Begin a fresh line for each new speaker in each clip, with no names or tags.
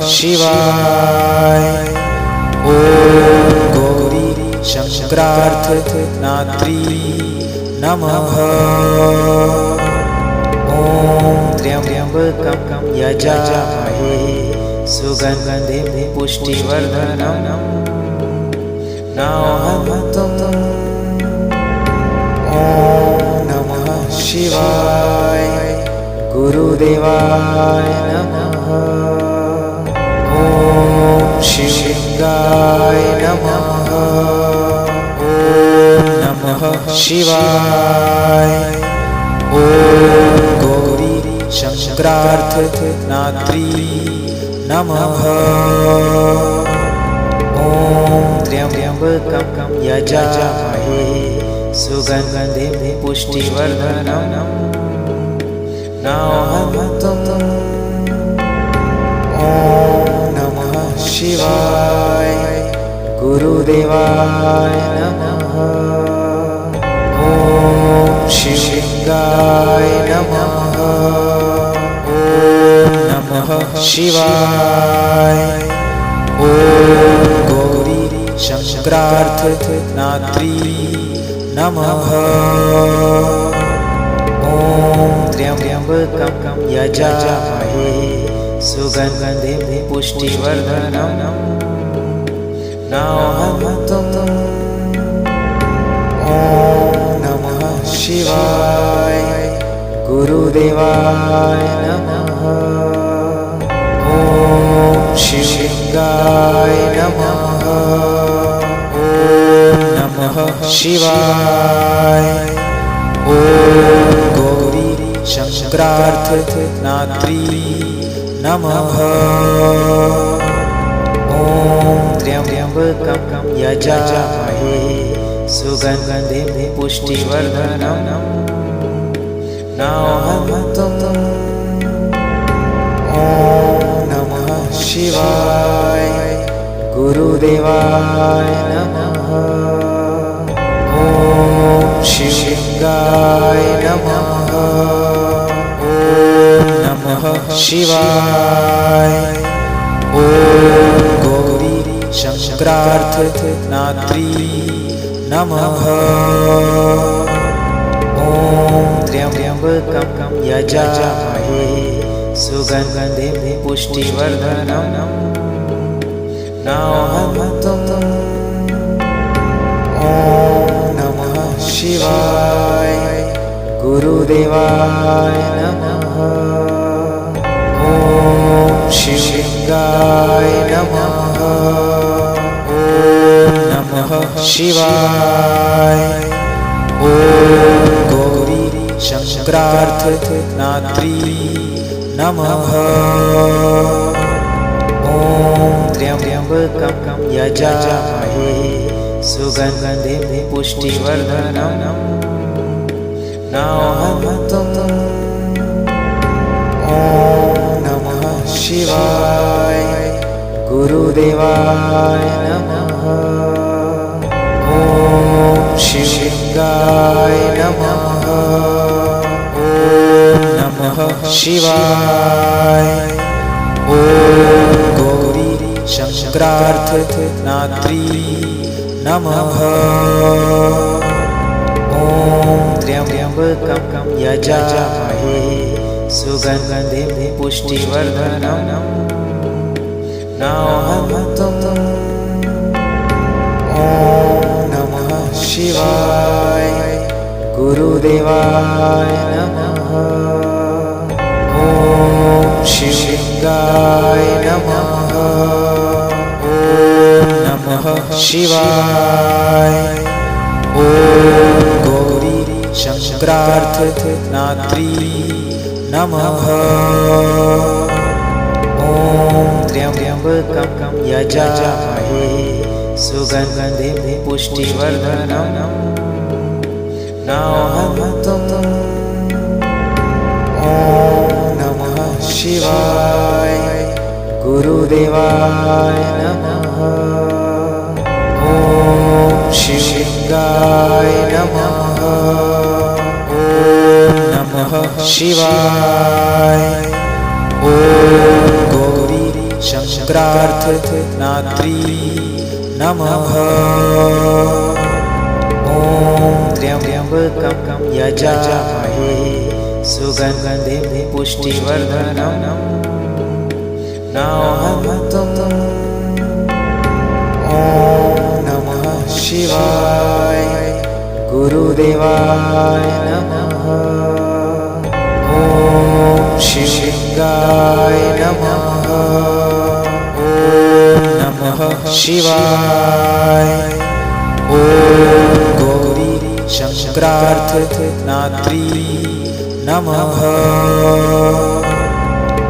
शिवाय। ओम गौरी शंकरार्थ नात्री नमः। ओम त्र्यंबकं यजामहे सुगंधिं पुष्टिवर्धनम् नमामि। ओम नमः शिवाय। गुरुदेवाय नमः। ओम शिवलिंगाय नमः। ओम नमः शिवाय। ओम गौरी शंकरार्थ नात्री नमः। ओम त्र्यंबकं यजामहे सुगंधिं पुष्टिवर्धनम् नमामि। ओम नमः शिवाय। गुरुदेवाय नमः। ओम शिवलिंगाय नमः। ओम नमः शिवाय। ओम गौरी शंकरार्थ नात्री नमः। ओम त्र्यंबकं यजामहे सुगंधिं पुष्टिवर्धनम् नमामि। ओम नमः शिवाय। गुरुदेवाय नमः। ओम शिवलिंगाय नमः। ओम नमः शिवाय। ओम गौरी शंकरार्थ नात्री नमः। ओम त्र्यंबकं यजामहे सुगंधिं पुष्टिवर्धनम् नमामि। ओम नमः शिवाय। गुरुदेवाय नमः। ओम शिवलिंगाय नमः। ओम नमः शिवाय। ओम गौरी शंकरार्थ नात्री नमः। ओम त्र्यंबकं यजामहे सुगंधिं पुष्टिवर्धनम् नमामि। ओम नमः शिवाय। गुरुदेवाय नमः। ओम शिवलिंगाय नमः। ओम नमः शिवाय। ओम गौरी शंकरार्थ नात्री नमः। ओम त्र्यंबकं यजामहे सुगंधिं पुष्टिवर्धनम् नमामि। ओम नमः शिवाय। गुरुदेवाय नमः। ओम शिवलिंगाय नमः। ओम नमः शिवाय। ओम गौरी शंकरार्थ नात्री नमः। ओम त्र्यंबकं यजामहे सुगंधिं पुष्टिवर्धनम् नमामि। ओम नमः शिवाय। गुरुदेवाय नमः। ओम शिवलिंगाय नमः। ओम नमः शिवाय। ओम गौरी शंकरार्थ नात्री नमः। ओम त्र्यंबकं यजामहे सुगंधिं पुष्टिवर्धनम् नमामि। ओम नमः शिवाय। गुरुदेवाय नमः। ओम शिवलिंगाय नमः। ओम नमः शिवाय। ओम गौरी शंकरार्थ शंकरार्थ नात्री नमः। ॐ त्र्यंबकं यजामहे सुगन्धिं पुष्टिवर्धनम् नाहमतुम्। ॐ नमः शिवाय गुरुदेवाय नमः। ॐ शिवलिंगाय नमः। ॐ नमः शिवाय। ॐ गौरी शंकरार्थ नात्री नमः।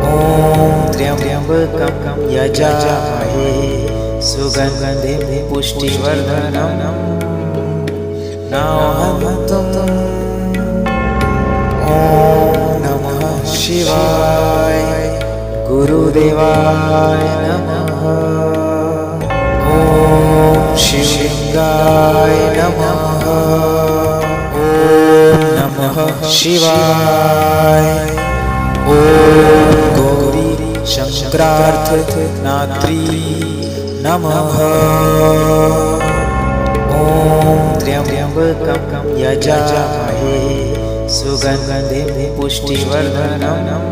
ॐ त्र्यंबकं यजामहे सुगन्धिं पुष्टिवर्धनम् नाहमतुम्। ॐ नमः शिवाय गुरुदेवाय नमः। ॐ शिवलिंगाय नमः। ॐ नमः शिवाय। ॐ गौरी शंकरार्थ नात्री नमः। ॐ त्र्यंबकं यजामहे सुगन्धिं पुष्टिवर्धनम्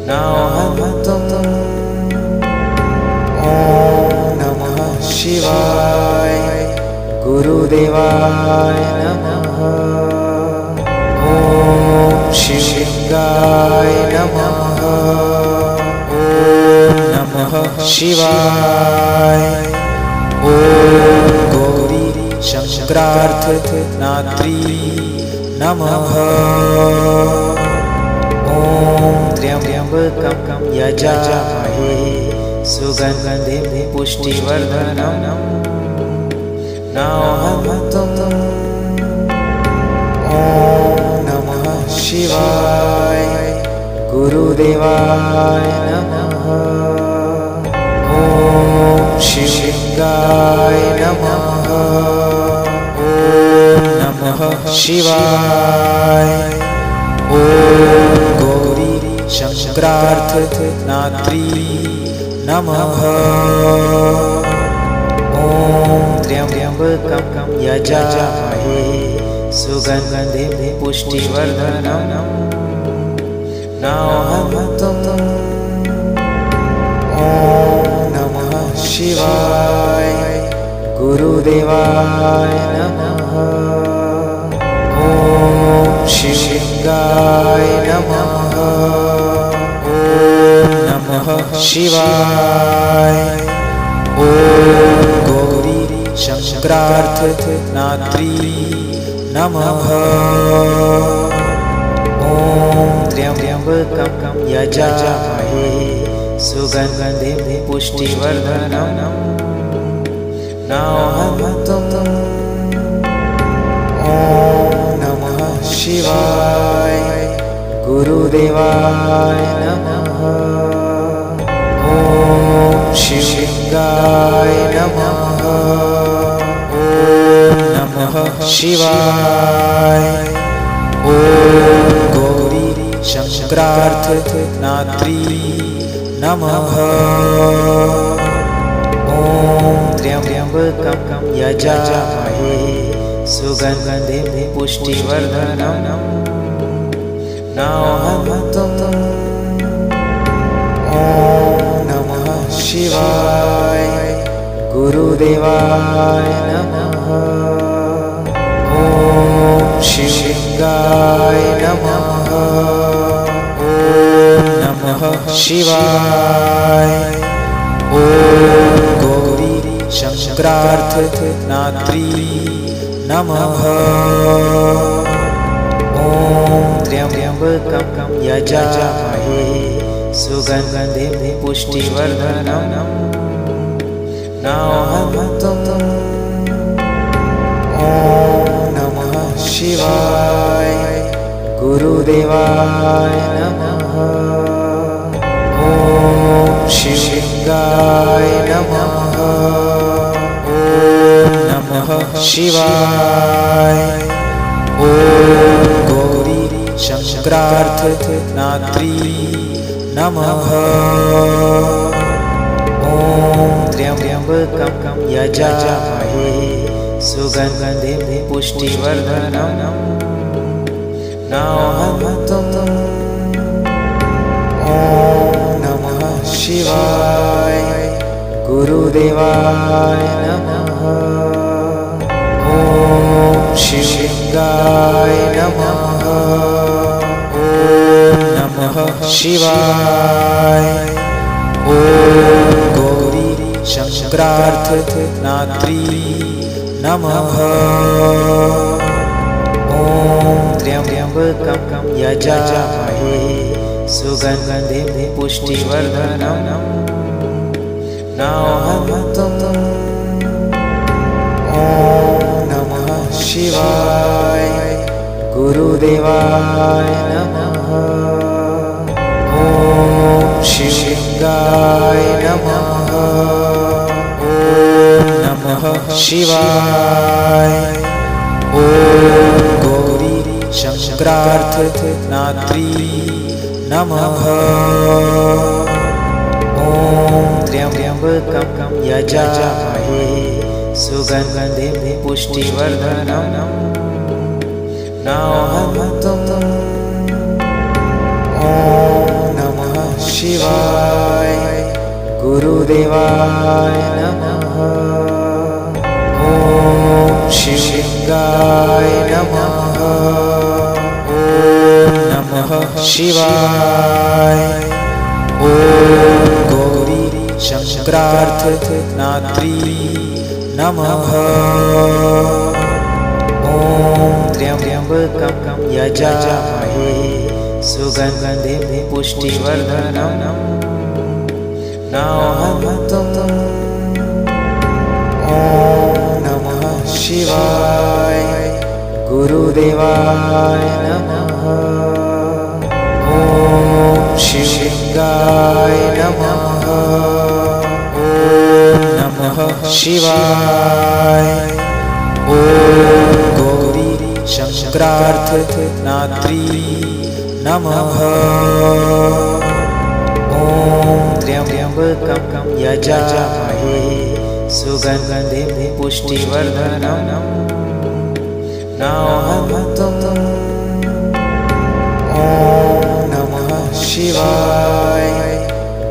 नाहमतुम्। ॐ नमः शिवाय गुरुदेवाय नमः। ॐ शिवलिंगाय नमः। ॐ नमः शिवाय। ॐ गौरी शंकरार्थ नात्री नमः। ॐ त्र्यंबकं यजामहे सुगन्धिं पुष्टिवर्धनम् नाहमतुम्। ॐ नमः शिवाय गुरुदेवाय नमः। ॐ शिवलिंगाय नमः। ॐ नमः शिवाय। ॐ गौरी शंकरार्थ नात्री नमः। ॐ त्र्यंबकं यजामहे सुगन्धिं पुष्टिवर्धनम् नाहमतुम्। ॐ नमः शिवाय गुरुदेवाय नमः। ॐ शिवलिंगाय नमः। ॐ नमः शिवाय। ॐ गौरी शंकरार्थ नात्री नमः। ॐ त्र्यंबकं यजामहे सुगन्धिं पुष्टिवर्धनम् नाहमतुम्। ॐ नमः शिवाय गुरुदेवाय नमः। ॐ शिवलिंगाय नमः। ॐ नमः शिवाय। ॐ गौरी शंकरार्थ नात्री नमः। ॐ त्र्यंबकं यजामहे सुगन्धिं पुष्टिवर्धनम् नाहमतुम्। ॐ नमः शिवाय गुरुदेवाय नमः। ॐ शिवलिंगाय नमः। ॐ नमः शिवाय। ॐ गौरी शंकरार्थ नात्री नमः। ॐ त्र्यंबकं यजामहे सुगन्धिं पुष्टिवर्धनम् नाहमतुम्। ॐ नमः शिवाय गुरुदेवाय नमः। ॐ शिवलिंगाय नमः। ॐ नमः शिवाय। ॐ गौरी शंकरार्थ नात्री नमः। ॐ त्र्यम्बकं यजामहे सुगन्धिं पुष्टिवर्धनम् नाहन्तुम्। ॐ नमः शिवाय गुरुदेवाय नमः। ॐ शिवलिंगाय नमः। ॐ नमः शिवाय। ॐ गौरी शंकरार्थनात्री नमः। ॐ त्र्यम्बकं यजामहे सुगन्धिं पुष्टिवर्धनम् नाहन्तुम्। ॐ नमः शिवाय गुरुदेवाय नमः। ॐ शिवलिंगाय नमः। ॐ नमः शिवाय। ॐ गौरी शंकरार्थनात्री नमः। ॐ त्र्यम्बकं यजामहे सुगन्धिं पुष्टिवर्धनम् नाहन्तुम्। ॐ नमः शिवाय गुरुदेवाय नमः। ॐ शिवलिंगाय नमः। ॐ नमः शिवाय। ॐ गौरी शंकरार्थनात्री नमः। ॐ त्र्यम्बकं यजामहे सुगन्धिं पुष्टिवर्धनम् नाहन्तुम्। ॐ नमः शिवाय गुरुदेवाय नमः। ॐ शिवलिंगाय नमः। ॐ नमः शिवाय। ॐ गौरी शंकरार्थनात्री नमः। ॐ त्र्यम्बकं यजामहे सुगन्धिं पुष्टिवर्धनम् नाहन्तुम्। ॐ नमः शिवाय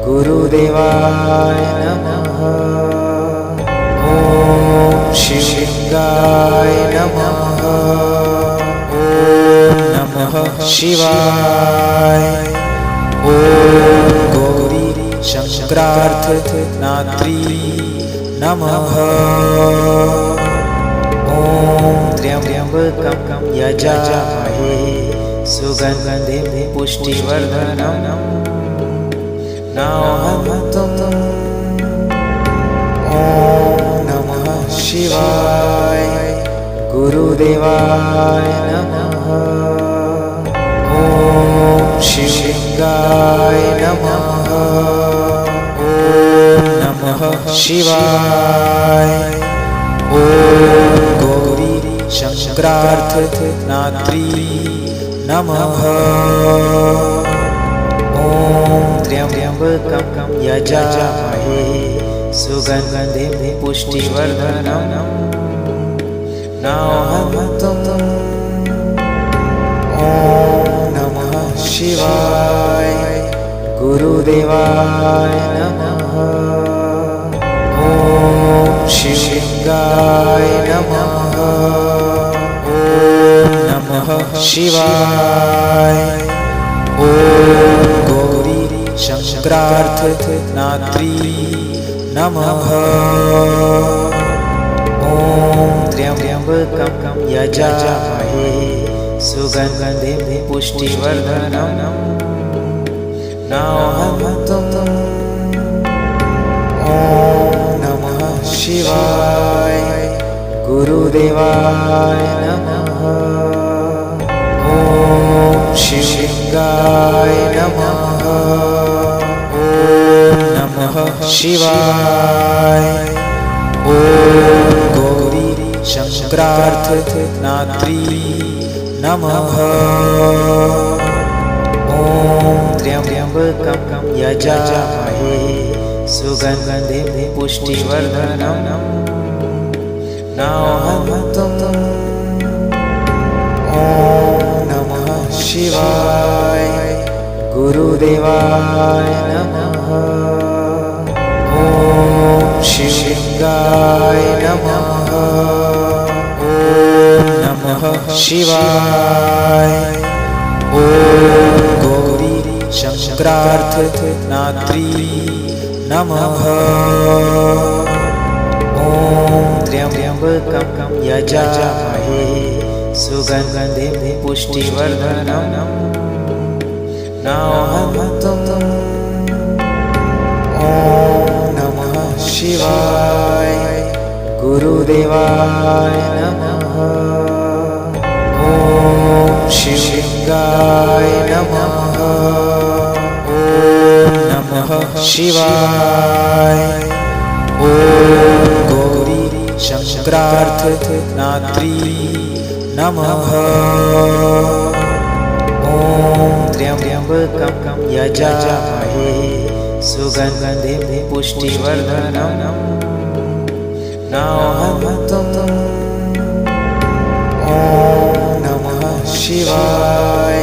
गुरुदेवाय नमः। ॐ शिवलिंगाय नमः। ॐ नमः शिवाय। ॐ गौरी शंकरार्थनात्री नमः। ॐ त्र्यम्बकं यजामहे सुगन्धिं पुष्टिवर्धनम् नाहन्तुम्। ॐ नमः शिवाय गुरुदेवाय नमः। ॐ शिवलिंगाय नमः। ॐ नमः शिवाय। ॐ गौरी शंकरार्थनात्री नमः। ॐ त्र्यम्बकं यजामहे सुगन्धिं पुष्टिवर्धनम् नाहन्तुम्। ॐ नमः शिवाय गुरुदेवाय नमः। ॐ शिवलिंगाय नमः। ॐ नमः शिवाय। ॐ गौरी शंकरार्थनात्री नमः। ॐ त्र्यम्बकं यजामहे सुगन्धिं पुष्टिवर्धनम् नाहन्तुम्। ॐ नमः शिवाय गुरुदेवाय नमः। ॐ शिवलिंगाय नमः। ॐ नमः शिवाय। ॐ गौरी शंकरार्थनात्री नमः। ॐ त्र्यम्बकं यजामहे सुगन्धिं पुष्टिवर्धनम् नौहन्तुम्। ॐ नमः शिवाय गुरुदेवाय नमः। ॐ शिवलिङ्गाय नमः। ॐ नमः शिवाय। ॐ गौरी शङ्करार्थनात्री नमः। ॐ त्र्यम्बकं यजामहे सुगन्धिं पुष्टिवर्धनम् नौहन्तुम्। ॐ नमः शिवाय गुरुदेवाय नमः। ॐ शिवलिङ्गाय नमः। ॐ नमः शिवाय। ॐ गौरी शङ्करार्थनात्री नमः। ॐ त्र्यम्बकं यजामहे सुगन्धिं पुष्टिवर्धनम् नौहन्तुम्। ॐ नमः शिवाय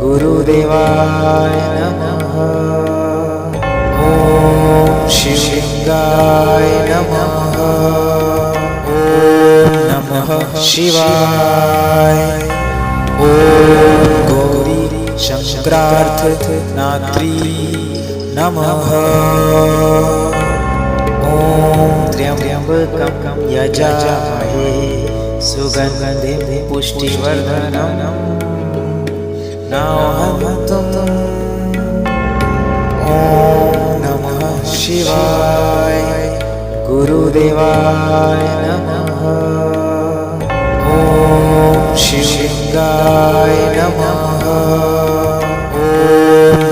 गुरुदेवाय नमः। ॐ शिवलिङ्गाय नमः। ॐ नमः शिवाय। ॐ गौरी शङ्करार्थनात्री नमः। ॐ त्र्यम्बकं यजामहे सुगन्धिं पुष्टिवर्धनम् नौहन्तुम्। ॐ नमः शिवाय गुरुदेवाय नमः। ॐ शिवलिङ्गाय नमः। ॐ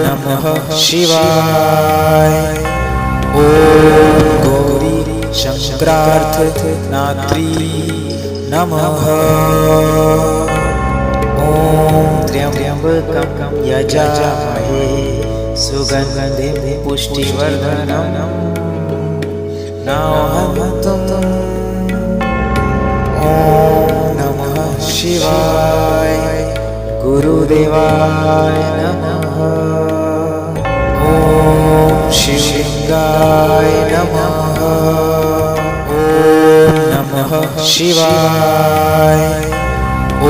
नमः शिवाय। ॐ गौरी शङ्करार्थनात्री नमः। ॐ त्र्यम्बकं यजामहे सुगन्धिं पुष्टिवर्धनम् नौहन्तुम्। ॐ नमः शिवाय गुरुदेवाय नमः। ॐ शिवलिङ्गाय नमः। ॐ नमः शिवाय। ॐ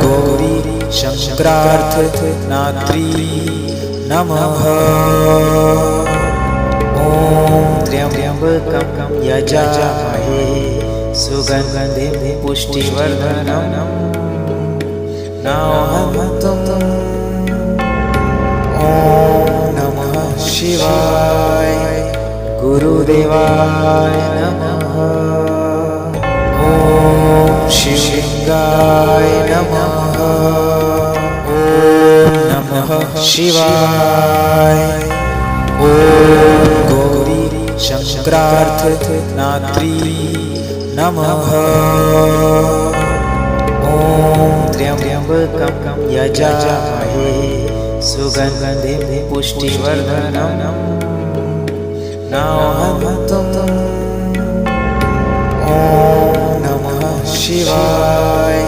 गौरी शङ्करार्थनात्री नमः। ॐ त्र्यम्बकं यजामहे सुगन्धिं पुष्टिवर्धनम् नौहन्तुम्। ॐ नमः शिवाय गुरुदेवाय नमः। ॐ शिवलिङ्गाय नमः। ॐ नमः शिवाय। ॐ गौरी शङ्करार्थनात्री नमः। ॐ त्र्यम्बकं यजामहे सुगन्धिं पुष्टिवर्धनम् नौहन्तुम्। ॐ नमः शिवाय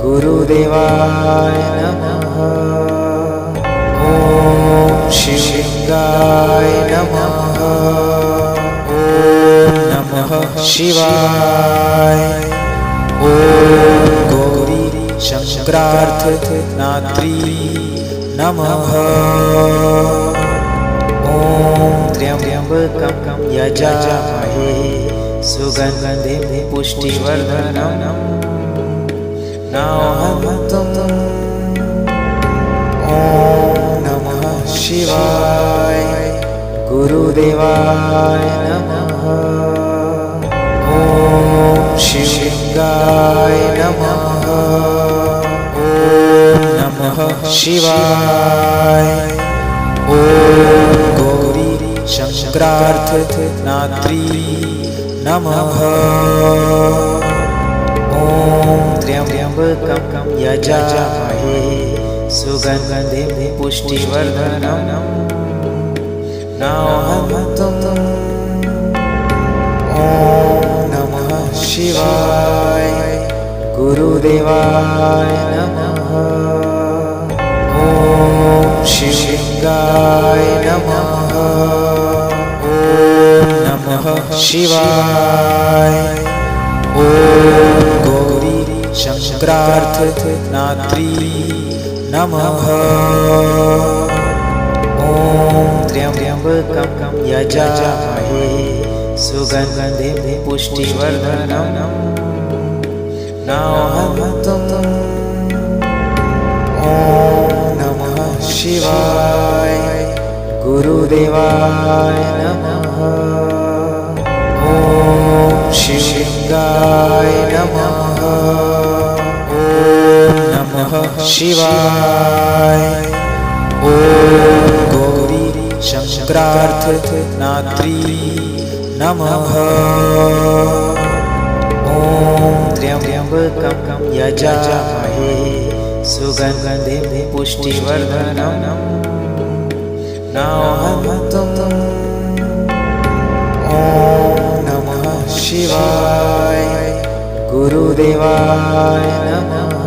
गुरुदेवाय नमः। ॐ शिवलिङ्गाय नमः। ॐ नमः शिवाय। ॐ गौरी शङ्करार्थनात्री नमः। ॐ त्र्यम्बकं यजामहे सुगन्धिं पुष्टिवर्धनम् नौहन्तुम्। ॐ नमः शिवाय गुरुदेवाय नमः। ॐ शिवलिङ्गाय नमः। ॐ नमः शिवाय। ॐ गौरी शङ्करार्थनात्री नमः। ॐ त्र्यम्बकं यजामहे सुगन्धिं पुष्टिवर्धनम् नौहन्तुम्। ॐ नमः शिवाय गुरुदेवाय नमः। ॐ शिवलिंगाय नमः। ॐ नमः शिवाय। ॐ गौरी शंकरार्थ नात्री नमः। ॐ त्र्यंबकं यजामहे सुगन्धिं पुष्टिवर्धनम् नाहमतुम्। ॐ नमः शिवाय गुरुदेवाय नमः। ॐ शिवलिंगाय नमः। ॐ नमः शिवाय। ॐ गौरी शंकरार्थ नात्री नमः। ॐ त्र्यंबकं यजामहे सुगन्धिं पुष्टिवर्धनम् नाहमतुम्। ॐ नमः शिवाय गुरुदेवाय नमः।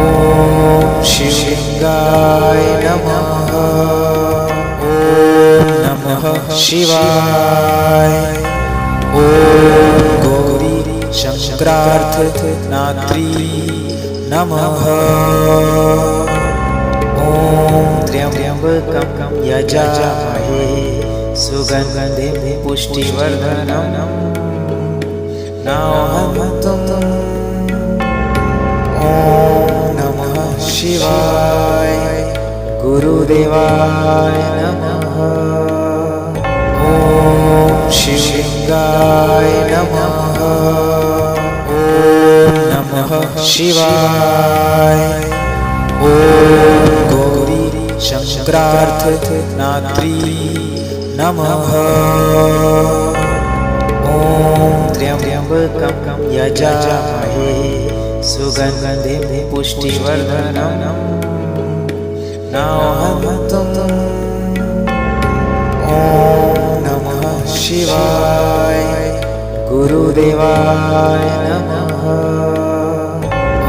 ॐ शिवलिंगाय नमः। ॐ नमः शिवाय। ॐ गौरी शंकरार्थ नात्री नमः। ॐ त्र्यंबकं यजामहे सुगन्धिं पुष्टिवर्धनम् नाहमतुम्। ॐ नमः शिवाय गुरुदेवाय नमः। ॐ शिवलिंगाय नमः। ॐ नमः शिवाय। ॐ गौरी शंकरार्थ नात्री नमः। ॐ त्र्यंबकं यजामहे सुगन्धिं पुष्टिवर्धनम् नाहमतुम्। ॐ नमः शिवाय गुरुदेवाय नमः।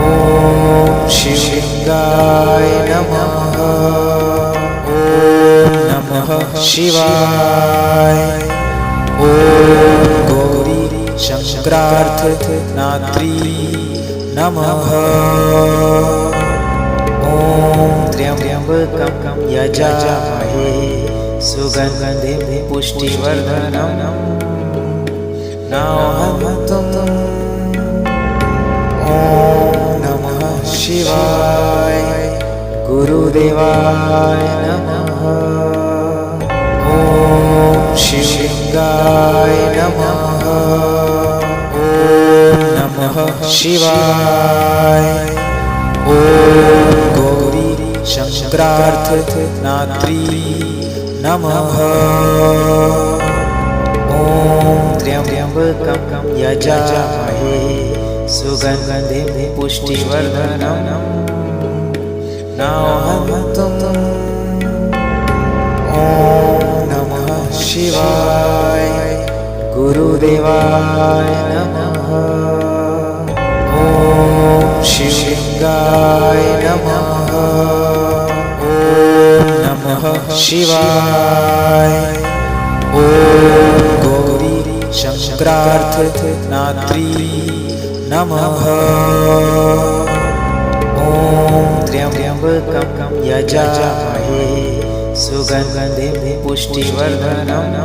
ॐ शिवलिंगाय नमः। ॐ नमः शिवाय। ॐ गौरी शंकरार्थ नात्री नमः। ॐ त्र्यंबकं यजामहे सुगन्धिं पुष्टिवर्धनम् नाहमतुम्। ॐ नमः शिवाय गुरुदेवाय नमः। ॐ शिवलिंगाय नमः। ॐ नमः शिवाय। ॐ गौरी शंकरार्थ नात्री नमः। ॐ त्र्यंबकं यजामहे सुगन्धिं पुष्टिवर्धनम् नाहमतुम्। ॐ नमः शिवाय गुरुदेवाय नमः। ॐ शिवलिंगाय नमः। ॐ नमः शिवाय। ॐ गौरी शंकरार्थ नात्री नमः। ॐ त्र्यंबकं यजामहे सुगन्धिं पुष्टिवर्धनम्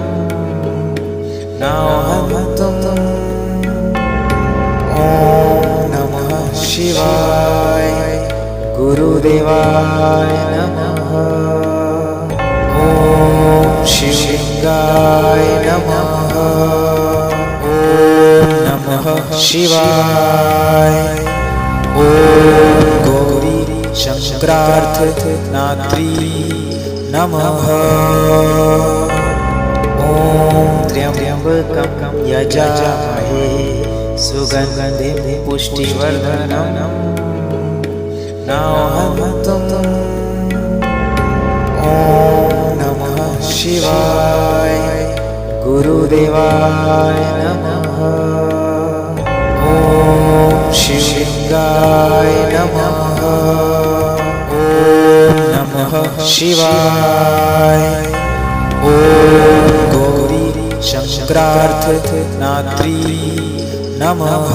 नाहमतुम्। ॐ नमः शिवाय गुरुदेवाय नमः। ॐ शिवलिंगाय नमः। ॐ नमः शिवाय। ॐ गौरी शंकरार्थ नात्री नमः। ॐ त्र्यंबकं यजामहे सुगन्धिं पुष्टिवर्धनम् नाहमतुम्। ॐ नमः शिवाय गुरुदेवाय नमः ॐ शिवलिंगाय नमः ॐ नमः शिवाय ॐ गौरी शंकरार्थनात्री नमः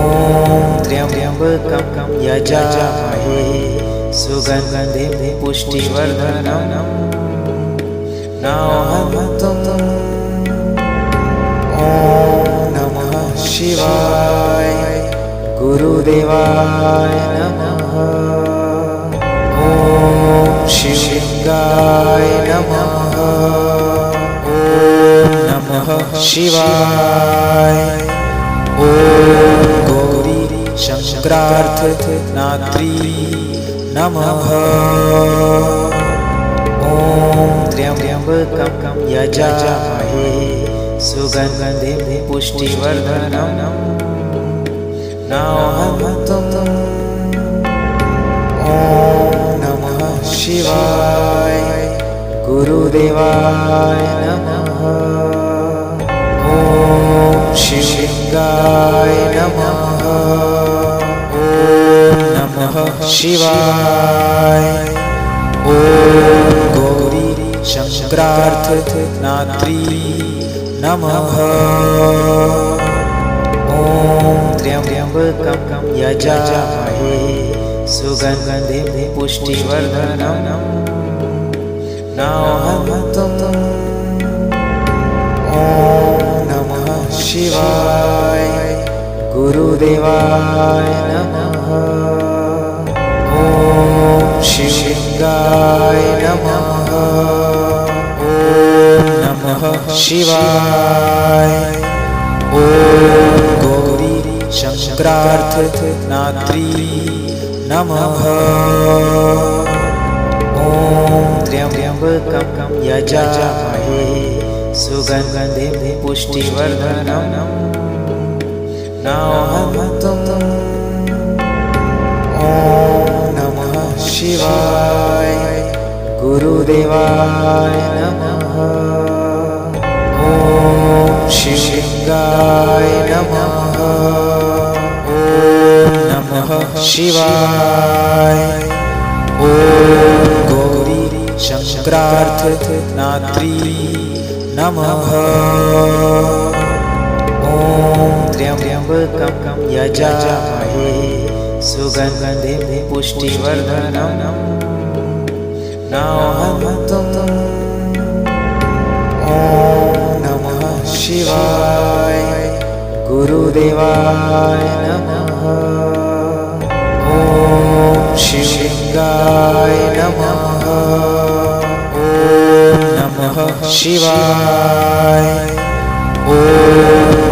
ॐ त्र्यंबकं यजामहे सुगन्धिं पुष्टिवर्धनम् नाहमतुम् ॐ नमः शिवाय गुरुदेवाय नमः ॐ शिवलिंगाय नमः ॐ नमः शिवाय ॐ गौरी शंकरार्थनात्री नमः ॐ त्र्यंबकं यजामहे सुगन्धिं पुष्टिवर्धनम् नाहमतुम् ॐ नमः शिवाय गुरुदेवाय नमः ॐ शिवलिंगाय नमः ॐ नमः शिवाय ॐ गौरी शंकरार्थनात्री नमः ॐ त्र्यंबकं यजामहे सुगन्धिं पुष्टिवर्धनम् नाहमतुम् ॐ नमः शिवाय गुरुदेवाय नमः ॐ शिवलिंगाय नमः ॐ नमः शिवाय ॐ गौरी शंकरार्थनात्री नमः ॐ त्र्यंबकं यजामहे सुगन्धिं पुष्टिवर्धनम् नाहमतुम् ॐ नमः शिवाय गुरुदेवाय नमः ॐ शिवलिंगाय नमः ॐ नमः शिवाय ॐ गौरी शंकरार्थनात्री नमः ॐ त्र्यंबकं यजामहे सुगन्धिं पुष्टिवर्धनम् नाहमतुम् ॐ नमः शिवाय गुरुदेवाय नमः ॐ शिवलिंगाय नमः ॐ नमः शिवाय ॐ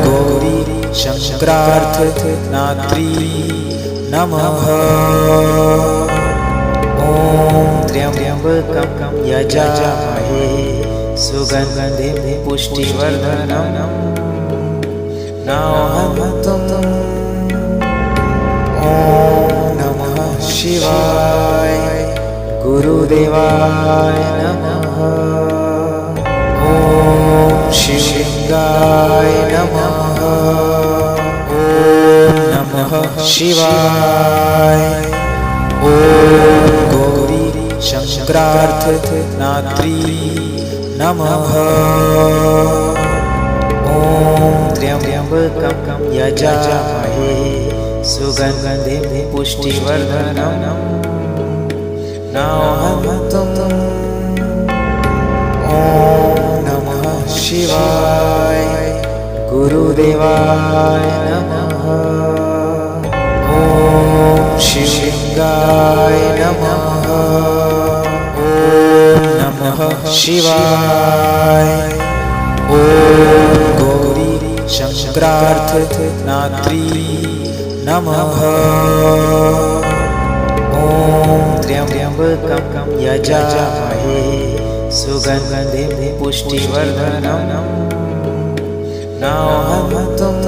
गौरी शंकरार्थनात्री नमः ॐ त्र्यंबकं यजामहे सुगन्धिं पुष्टिवर्धनम् नाहमतुम् ॐ नमः शिवाय गुरुदेवाय नमः ॐ शिवलिंगाय नमः ॐ नमः शिवाय ॐ गौरी शंकरार्थनात्री नमः ॐ त्र्यंबकं यजामहे सुगन्धिं पुष्टिवर्धनम् नाहमतुम् ॐ नमः शिवाय गुरुदेवाय नमः ॐ शिवलिंगाय नमः ॐ नमः शिवाय ॐ गौरी शंकरार्थनात्री नमः ॐ त्र्यंबकं यजामहे सुगन्धिं पुष्टिवर्धनम् नाहमतुम्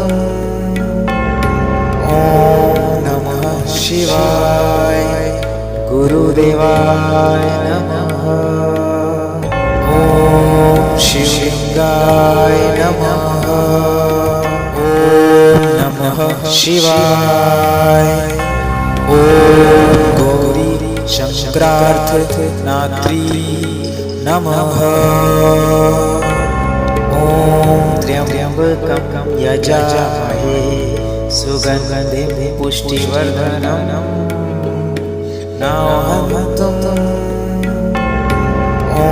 ॐ नमः शिवाय गुरुदेवाय नमः। शिवलिंगाय नमः। ॐ नमः शिवाय। ॐ गौरी शंकरार्थ नात्री नमः। ॐ त्र्यंबकं यजामहे सुगन्धिं पुष्टिवर्धनम् नाहमतुम्। ॐ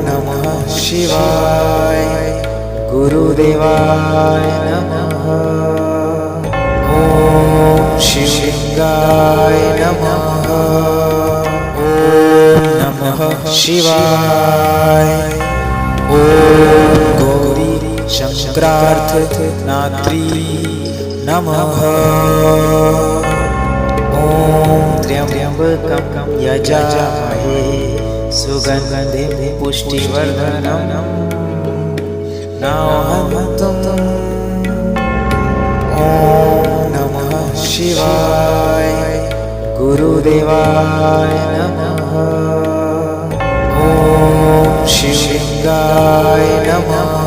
नमः शिवाय गुरुदेवाय नमः। ॐ शिवलिंगाय नमः। ॐ नमः शिवाय। ॐ गौरी शंकरार्थ नात्री नमः। ॐ त्र्यंबकं यजामहे सुगन्धिं पुष्टिवर्धनम् नाहमतुम्। ॐ नमः शिवाय गुरुदेवाय नमः। ॐ शिवलिंगाय नमः।